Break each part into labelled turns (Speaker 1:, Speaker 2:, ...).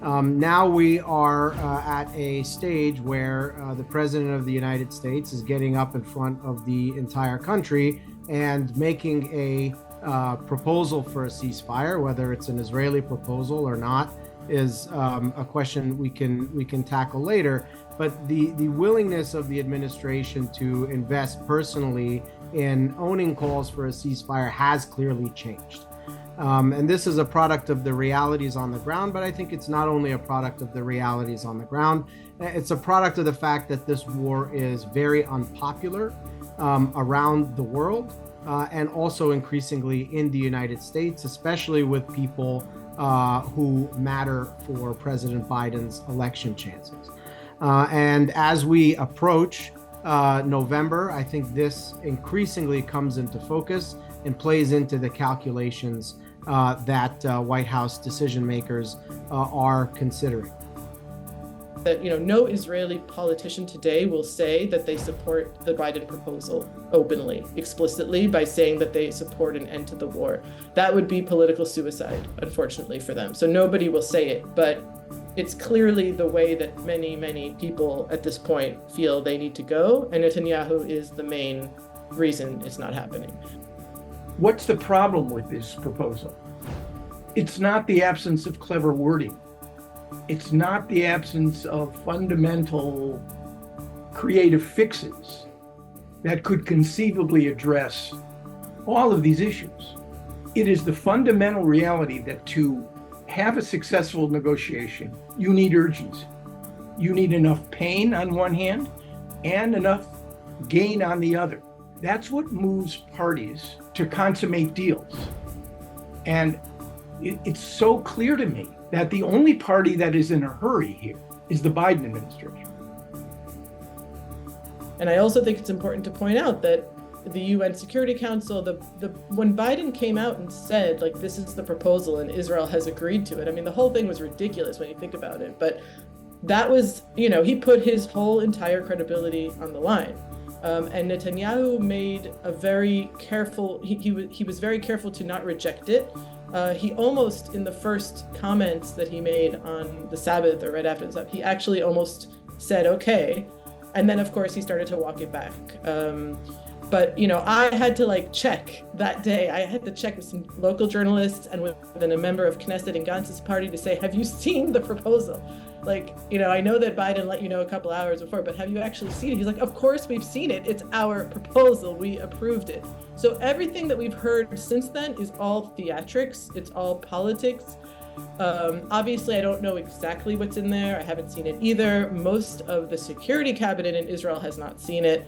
Speaker 1: Now we are at a stage where the President of the United States is getting up in front of the entire country and making a proposal for a ceasefire. Whether it's an Israeli proposal or not is a question we can tackle later. But the willingness of the administration to invest personally in owning calls for a ceasefire has clearly changed. And this is a product of the realities on the ground, but I think it's not only a product of the realities on the ground, it's a product of the fact that this war is very unpopular around the world and also increasingly in the United States, especially with people who matter for President Biden's election chances. And as we approach November, I think this increasingly comes into focus and plays into the calculations that White House decision makers are considering.
Speaker 2: That no Israeli politician today will say that they support the Biden proposal openly, explicitly, by saying that they support an end to the war. That would be political suicide, unfortunately, for them. So nobody will say it, but it's clearly the way that many, many people at this point feel they need to go, and Netanyahu is the main reason it's not happening.
Speaker 3: What's the problem with this proposal? It's not the absence of clever wording. It's not the absence of fundamental creative fixes that could conceivably address all of these issues. It is the fundamental reality that to have a successful negotiation, you need urgency. You need enough pain on one hand and enough gain on the other. That's what moves parties to consummate deals. And it's so clear to me that the only party that is in a hurry here is the Biden administration.
Speaker 2: And I also think it's important to point out that the UN Security Council, when Biden came out and said, like, this is the proposal and Israel has agreed to it, I mean, the whole thing was ridiculous when you think about it. But that was, he put his whole entire credibility on the line. And Netanyahu made a very careful, he was very careful to not reject it. He almost, in the first comments that he made on the Sabbath or right after the Sabbath, he actually almost said, okay. And then, of course, he started to walk it back. But, I had to check that day. I had to check with some local journalists and with a member of Knesset and Gantz's party to say, have you seen the proposal? I know that Biden let you know a couple hours before, but have you actually seen it? He's like, of course we've seen it. It's our proposal. We approved it. So everything that we've heard since then is all theatrics. It's all politics. Obviously, I don't know exactly what's in there. I haven't seen it either. Most of the security cabinet in Israel has not seen it.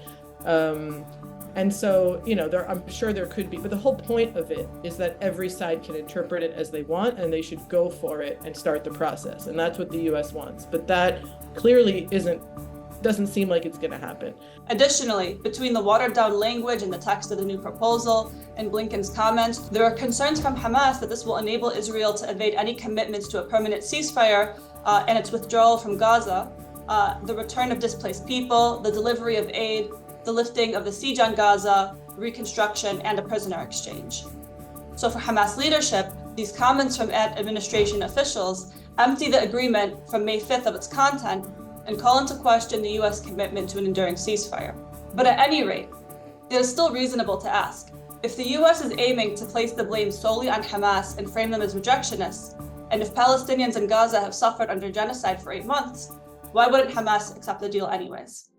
Speaker 2: And so, I'm sure there could be, but the whole point of it is that every side can interpret it as they want, and they should go for it and start the process. And that's what the U.S. wants. But that clearly doesn't seem like it's going to happen.
Speaker 4: Additionally, between the watered-down language in the text of the new proposal and Blinken's comments, there are concerns from Hamas that this will enable Israel to evade any commitments to a permanent ceasefire and its withdrawal from Gaza, the return of displaced people, the delivery of aid, the lifting of the siege on Gaza, reconstruction, and a prisoner exchange. So for Hamas leadership, these comments from administration officials empty the agreement from May 5th of its content and call into question the U.S. commitment to an enduring ceasefire. But at any rate, it is still reasonable to ask, if the U.S. is aiming to place the blame solely on Hamas and frame them as rejectionists, and if Palestinians in Gaza have suffered under genocide for 8 months, why wouldn't Hamas accept the deal anyways?